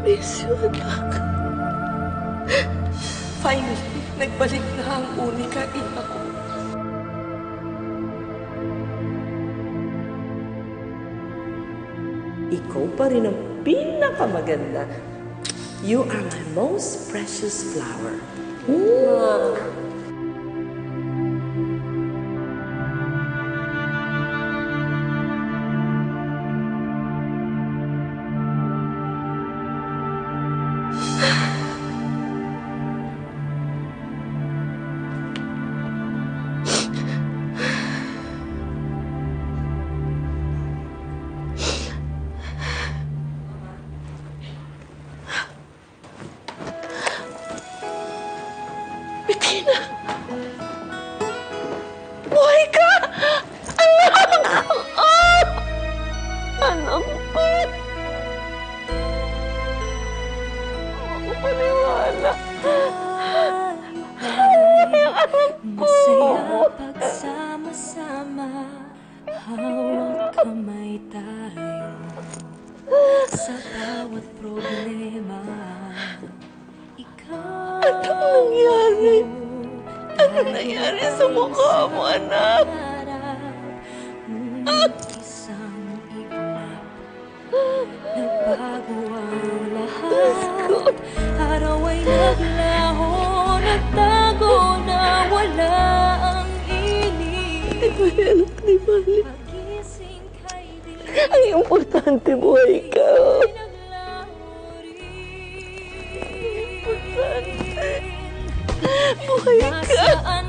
miss you, anak. Finally, nagbalik na ang unika ina ko. Ikaw pa rin ang pinakamaganda. You are my most precious flower. Bettina! Buhay ka! Anak ko! Anak ko! Ako paniwala. Yung anak ko! Masaya pagsama-sama, hawak kamay tayo sa bawat problema. Anong nangyari? Anong nangyari sa mukha mo, anak? Isang iglap, nagbago ang lahat. Araw ay naglaho, nagtago na wala ang inig. Di ba yan, di ba? Pagising kay dilim, Ang importante buhay ka. Buhay ka! nasaan